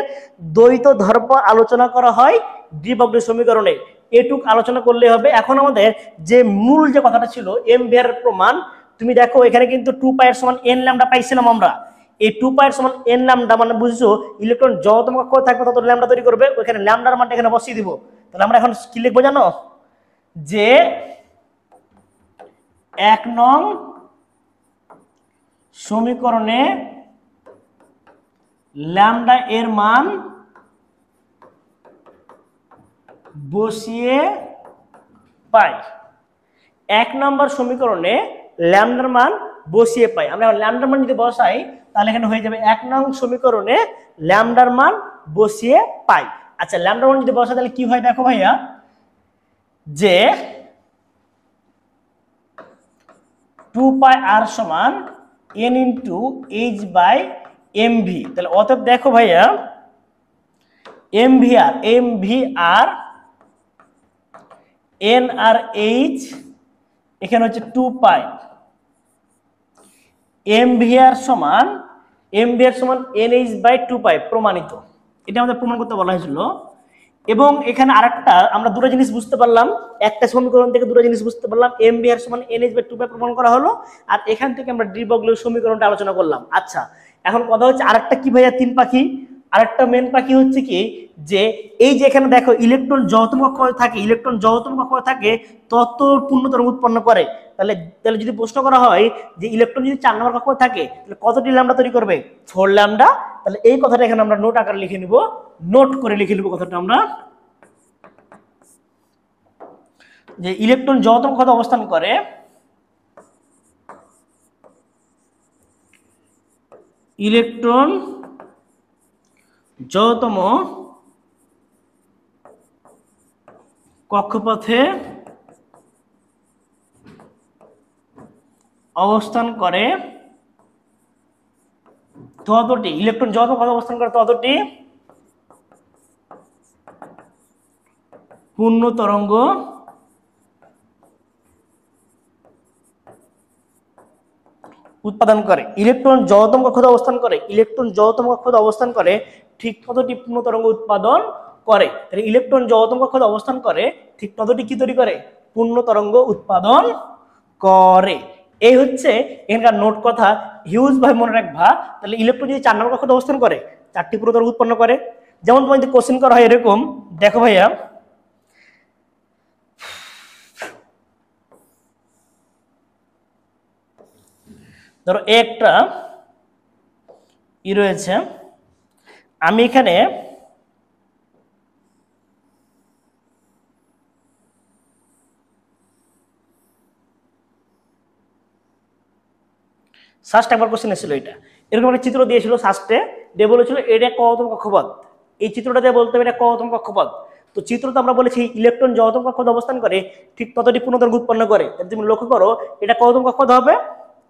দ্বৈত ধর্ম আলোচনা করা হয় ডি ব্রগলিও সমীকরণে। এটুক আলোচনা করলে হবে। এখন আমাদের যে মূল যে কথাটা ছিল এম ভি এর প্রমাণ, তুমি দেখো এখানে কিন্তু 2 পাই এর সমান n ল্যামডা পাইছিলাম আমরা। এই 2 পাই এর সমান n ল্যামডা মানে বুঝছো ইলেকট্রন যত কক্ষে থাকবে তত ল্যামডা তৈরি করবে। ওখানে ল্যামডার মানটা এখানে বসিয়ে দিব। তাহলে আমরা এখন কি লিখবো জানো? যে 1 নং সমীকরণে ল্যামডা এর মান বসিয়ে পাই। 1 নম্বর সমীকরণে ল্যামডার মান বসিয়ে পাই। আমরা ল্যামডার মান যদি বসাই তাহলে এখানে হয়ে যাবে 1 নং সমীকরণে ল্যামডার মান বসিয়ে পাই। আচ্ছা, ল্যামডার মান যদি বসাই তাহলে কি হয় দেখো ভাইয়া, যে 2 পাই আর সমান n into H by M V. তাহলে অতএব দেখো ভাইয়া এম ভি আর এন আর এইচ এখানে হচ্ছে 2 পাই। এম ভি আর সমান NH বাই 2 পাই প্রমাণিত। এটা আমাদের প্রমাণ করতে বলা হয়েছিল। এবং এখানে আরেকটা আমরা দুটো জিনিস বুঝতে পারলাম, একটা সমীকরণ থেকে দুটো জিনিস বুঝতে পারলাম, এম বি আর সমান এন এইচ বাই 2 পাই প্রমাণ করা হলো, আর এখান থেকে আমরা ডি ব্রগলির সমীকরণটা আলোচনা করলাম। আচ্ছা, এখন কথা হচ্ছে আরেকটা কি ভাইয়া, তিন পাখি। আরেকটা মেন পাখি হচ্ছে কি, যে এই যে এখানে দেখো ইলেকট্রন যতম কক্ষপথে থাকে, ইলেকট্রন যতম কক্ষপথে থাকে তত পূর্ণ তরঙ্গ উৎপন্ন করে। তাহলে তাহলে যদি প্রশ্ন করা হয় যে ইলেকট্রন যদি 4 নম্বর কক্ষপথে থাকে তাহলে কতটি ল্যামডা তৈরি করবে? 4 ল্যামডা। তাহলে এই কথাটা এখানে আমরা নোট আকারে লিখে নিব, নোট করে লিখে নিব কথাটা আমরা, যে ইলেকট্রন যতম কক্ষপথে অবস্থান করে, ইলেকট্রন যতম কক্ষপথে অবস্থান করে ততটি, ইলেকট্রন যত কক্ষপথে অবস্থান করে ততটি পূর্ণ তরঙ্গ উৎপাদন করে। ইলেকট্রন যতম কক্ষপথে অবস্থান করে, ইলেকট্রন যতম কক্ষপথে অবস্থান করে ঠিক ততটি পূর্ণ তরঙ্গ উৎপাদন করে। তাহলে ইলেকট্রন যতম কক্ষপথে অবস্থান করে ঠিক ততটি কি তৈরি করে? পূর্ণ তরঙ্গ উৎপাদন করে। এই হচ্ছে এখানকার নোট কথা, হিউজ ভাবে মনে রাখবা। তাহলে ইলেকট্রন যদি 4 নম্বর কক্ষপথে অবস্থান করে 4টি পূর্ণ তরঙ্গ উৎপন্ন করে। যেমন তোমার যদি কোশ্চেন করা হয় এরকম, দেখো ভাইয়া, ধরো একটা ই রয়েছে, আমি এখানে সাস্ট একবার কোশ্চেন এসেছিল, এটা এরকম একটা চিত্র দিয়েছিল সাস্টে, দিয়ে বলেছিল এটা কতম কক্ষপথ, এই চিত্রটা দিয়ে বলতে হবে এটা কতম কক্ষপথ। তো চিত্রটা আমরা বলেছি ইলেকট্রন যতম কক্ষপথে অবস্থান করে ঠিক ততটি পূর্ণ তরঙ্গ উৎপন্ন করে। তুমি লক্ষ্য করো এটা কতম কক্ষপথ হবে?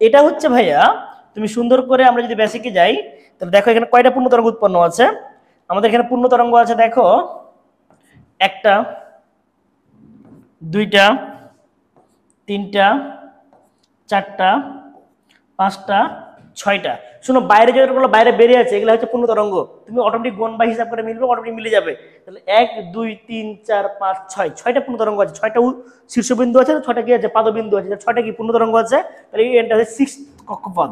এটা হচ্ছে ভাইয়া, তুমি সুন্দর করে আমরা যদি বেসিকে যাই তাহলে দেখো এখানে কয়টা পূর্ণ তরঙ্গ উৎপন্ন আছে। আমাদের এখানে পূর্ণ তরঙ্গ আছে দেখো একটা, দুইটা, তিনটা, চারটা, পাঁচটা, ছয়টা। শোনো বাইরে যেগুলো বাইরে বেরিয়ে আছে এগুলো হচ্ছে পূর্ণ তরঙ্গ, তুমি অটোমেটিক গণ বা হিসাব করে মিলবে, অটোমেটিক মিলে যাবে। তাহলে 1 2 3 4 5 6, 6টা পূর্ণ তরঙ্গ আছে, 6টা শীর্ষবিন্দু আছে, 6টা কি আছে পাদবিন্দু আছে, 6টা কি পূর্ণ তরঙ্গ আছে। তাহলে এই এটা হচ্ছে 6th কক্ষপথ,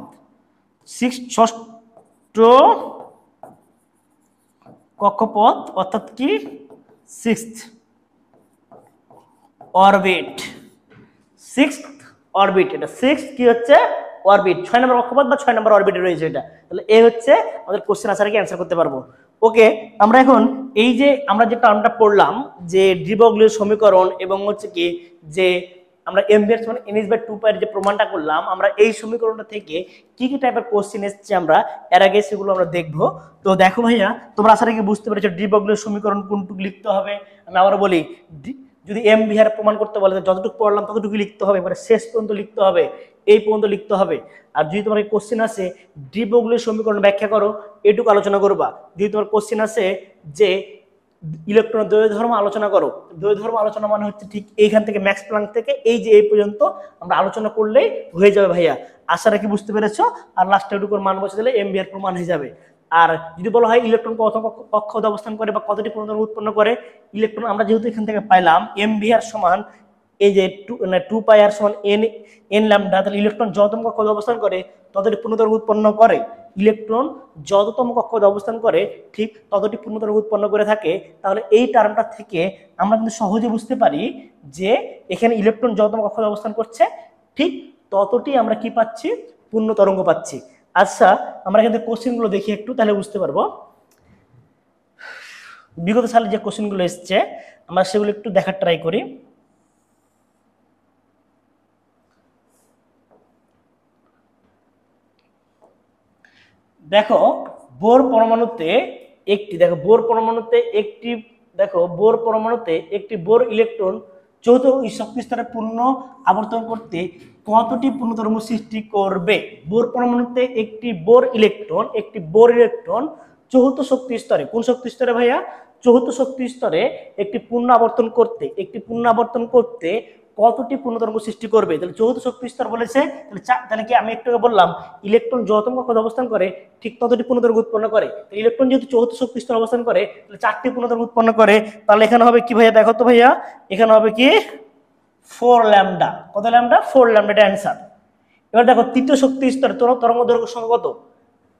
6th ষষ্ঠ কক্ষপথ, অর্থাৎ কি 6th অরবিট, 6th অরবিট। এটা 6th কি হচ্ছে অরবিট, 6 নম্বর কক্ষপথ বা 6 নম্বর অরবিটে রয়েছে এটা। তাহলে এই হচ্ছে আমাদের কোশ্চেন আনসারে কি অ্যান্সার করতে পারবো। ওকে, আমরা এখন এই যে আমরা যে টার্মটা পড়লাম যে ডি ব্রগলির সমীকরণ এবং হচ্ছে কি যে আমরা এমবিআর সমান এন এইচ বাই 2 পাই এর যে প্রমাণটা করলাম, আমরা এই সমীকরণটা থেকে কি কি টাইপের কোশ্চেন এসেছে আমরা এর আগে সেগুলো আমরা দেখবো। তো দেখো ভাইয়া, তোমরা আশা রাখি বুঝতে পেরেছো ডি ব্রগলির সমীকরণ কোনটুকু লিখতে হবে। আমি আবারও বলি, যদি এম বিহার প্রমাণ করতে বলে যতটুকু পড়লাম ততটুকু লিখতে হবে, মানে শেষ পর্যন্ত লিখতে হবে, এই পর্যন্ত লিখতে হবে। আর যদি তোমার কোশ্চেন আসে ডি ব্রগলির সমীকরণ ব্যাখ্যা করো, এটুকু আলোচনা করবা। যদি তোমার কোশ্চেন আসে যে ইলেকট্রনের দ্বৈত ধর্ম আলোচনা করো, দ্বৈত ধর্ম আলোচনা মানে হচ্ছে ঠিক এইখান থেকে ম্যাক্স প্ল্যাঙ্ক থেকে এই যে এই পর্যন্ত আমরা আলোচনা করলেই হয়ে যাবে ভাইয়া। আশা রাখি বুঝতে পেরেছো। আর লাস্টে এটুকুর মান বসে দিলে এম বিহার প্রমাণ হয়ে যাবে। আর যদি বলা হয় ইলেকট্রন কত কক্ষপথে অবস্থান করে বা কতটি পূর্ণ তরঙ্গ উৎপন্ন করে, ইলেকট্রন আমরা যেহেতু এখান থেকে পাইলাম এম বিহার সমান এই যে 2 পাই আর সমান এন ল্যামডা, তাহলে ইলেকট্রন যতম কক্ষপথে অবস্থান করে ততটি পূর্ণ তরঙ্গ উৎপন্ন করে। ইলেকট্রন যততম কক্ষপথে অবস্থান করে ঠিক ততটি পূর্ণ তরঙ্গ উৎপন্ন করে থাকে। তাহলে এই টার্মটা থেকে আমরা কিন্তু সহজে বুঝতে পারি যে এখানে ইলেকট্রন যততম কক্ষপথে অবস্থান করছে ঠিক ততটি আমরা কি পাচ্ছি? পূর্ণ তরঙ্গ পাচ্ছি। আচ্ছা, আমরা এখানে কোশ্চেনগুলো দেখি একটু, তাহলে বুঝতে পারবো। বিগত সালে যে কোশ্চেনগুলো এসছে আমরা সেগুলো একটু দেখার ট্রাই করি। দেখো বোর পরমাণুতে একটি, দেখো বোর পরমাণুতে একটি, দেখো বোর পরমাণুতে একটি বোর ইলেকট্রন চৌথ শক্তি স্তরে পূর্ণ আবর্তন করতে কতটি পূর্ণ তরঙ্গ সৃষ্টি করবে? বোর পরমাণুতে একটি বোর ইলেকট্রন চৌথ শক্তি স্তরে, কোন শক্তি স্তরে ভাইয়া? চৌথ শক্তি স্তরে একটি পূর্ণ আবর্তন করতে কতটি পূর্ণ তরঙ্গ সৃষ্টি করবে। তাহলে চৌদ্দ শক্তি স্তর বলেছে, তাহলে কি আমি একটু আগে বললাম ইলেকট্রন যতম কক্ষে অবস্থান করে ঠিক ততটি পূর্ণ তরঙ্গ উৎপন্ন করে। ইলেকট্রন যেহেতু চৌদ্দ শক্তি স্তর অবস্থান করে তাহলে 4টি পূর্ণ তরঙ্গ উৎপন্ন করে। তাহলে এখানে হবে কি ভাইয়া, দেখো তো ভাইয়া, এখানে হবে কি 4 ল্যামডা। কত ল্যামডা? 4 ল্যামডা, এটা অ্যান্সার। এবার দেখো তৃতীয় শক্তি স্তরে তরঙ্গ দৈর্ঘ্য সংখ্যা কত?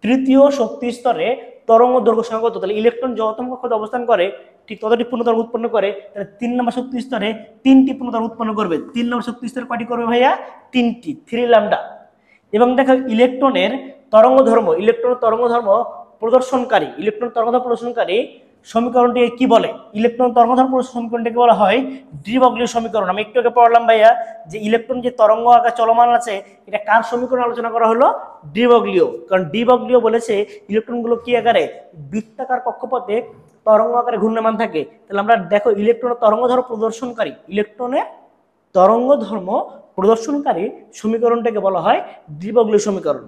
তৃতীয় শক্তি স্তরে তরঙ্গ দৈর্ঘ্য সংখ্যা কত? তাহলে ইলেকট্রন যতম কক্ষে অবস্থান করে ঠিক ততটি পূর্ণ তরঙ্গ উৎপন্ন করে। তাহলে 3 নম্বর শক্তি স্তরে 3টি পূর্ণ তরঙ্গ উৎপন্ন করবে। 3 নম্বর শক্তি স্তরে কয়টি করবে ভাইয়া? 3টি, 3 ল্যামডা। এবং দেখো ইলেকট্রনের তরঙ্গ ধর্ম প্রদর্শনকারী সমীকরণটি কি বলে? ইলেকট্রন তরঙ্গ ধর্ম সমীকরণটিকে বলা হয় ডি ব্রগলিও সমীকরণ। আমি একটু আগে পড়লাম ভাইয়া যে ইলেকট্রন যে তরঙ্গ আকারে চলমান আছে এটা কার সমীকরণ আলোচনা করা হলো? ডি ব্রগলিও। কারণ ডি ব্রগলিও বলেছে ইলেকট্রনগুলো কি আকারে? বৃত্তাকার কক্ষপথে তরঙ্গ আকারে ঘূর্ণমান থাকে। তাহলে আমরা দেখো ইলেকট্রনের তরঙ্গ ধর্ম প্রদর্শনকারী সমীকরণটাকে বলা হয় ডি ব্রগলিও সমীকরণ।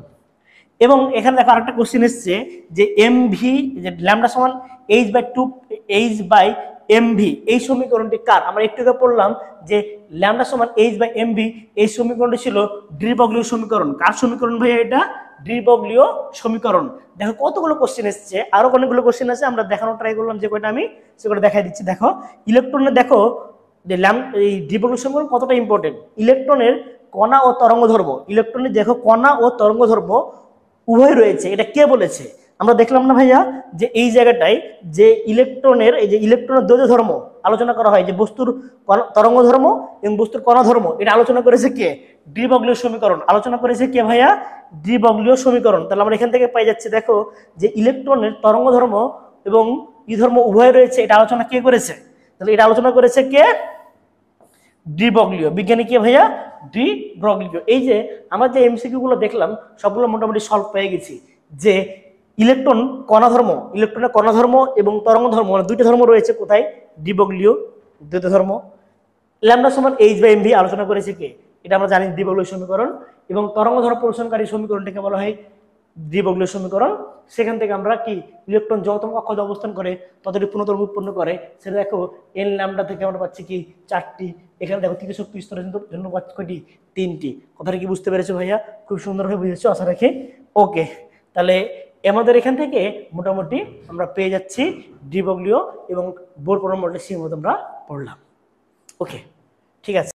এবং এখানে দেখো আরেকটা কোশ্চেন এসছে যে এমভি, যে ল্যামডা সমান h/2 এই সমীকরণটি কার? আমরা একটু আগে পড়লাম যে ল্যামডা সমান h/mv এই সমীকরণটি ছিল ডি ব্রগলিও সমীকরণ। কার সমীকরণ ভাইয়া? এটা ডি ব্রগলিও সমীকরণ। দেখো কতগুলো কোশ্চেন এসছে, আরো অনেকগুলো কোশ্চেন আছে, আমরা দেখানোর ট্রাই করলাম যে কয়টা আমি সেগুলো দেখাই দিচ্ছি। দেখো ইলেকট্রনের, দেখো যে এই ডি ব্রগলিও সমীকরণ কতটা ইম্পর্টেন্ট। ইলেকট্রনের কণা ও তরঙ্গ ধর্ম, ইলেকট্রনের দেখো কণা ও তরঙ্গ ধর্ম উভয় রয়েছে, এটা কে বলেছে? আমরা দেখলাম না ভাইয়া যে এই জায়গাটায় যে ইলেকট্রনের দ্বৈত ধর্ম আলোচনা করা হয়, যে বস্তুর তরঙ্গ ধর্ম এবং বস্তুর কণা ধর্ম, এটা আলোচনা করেছে কে? ডি ব্রগলিও সমীকরণ আলোচনা করেছে কে ভাইয়া? ডি ব্রগলিও সমীকরণ। তাহলে আমরা এখান থেকে পাই যাচ্ছে দেখো যে ইলেকট্রনের তরঙ্গ ধর্ম এবং ই ধর্ম উভয় রয়েছে, এটা আলোচনা কে করেছে? তাহলে এটা আলোচনা করেছে কে? ডি ব্রগলিও। বিজ্ঞানী কে ভাইয়া? ডি ব্রগলিও। এই যে আমরা যে এমসিকিউ গুলো দেখলাম সবগুলো মোটামুটি সলভ পেয়ে গেছি যে ইলেকট্রনের কণা ধর্ম এবং তরঙ্গ ধর্ম মানে দুইটা ধর্ম রয়েছে কোথায়? ডি ব্রগলিও দ্বৈত ধর্ম। ল্যামডা সমান h/mv আলোচনা করেছে কে? এটা আমরা জানি ডি ব্রগলিও সমীকরণ। এবং তরঙ্গ ধর্ম প্রদর্শনকারী সমীকরণটাকে বলা হয় ডি ব্রগলিও সমীকরণ। সেখান থেকে আমরা কি ইলেকট্রন যতম কক্ষে অবস্থান করে ততটি পূর্ণ তরঙ্গ উৎপন্ন করে, সেটা দেখো এন ল্যামডা থেকে আমরা পাচ্ছি কি 4টি। এখানে দেখো তৃতীয় শক্তি স্তরের জন্য পাচ্ছি কয়টি? 3টি। কথাটা কি বুঝতে পেরেছো ভাইয়া? খুব সুন্দরভাবে বুঝেছো আশা রাখি। ওকে, তাহলে আমাদের এখান থেকে মোটামুটি আমরা পেয়ে যাচ্ছি ডি ব্রগলিও এবং বোর পরম মডেলের সীমা আমরা পড়লাম। ওকে, ঠিক আছে।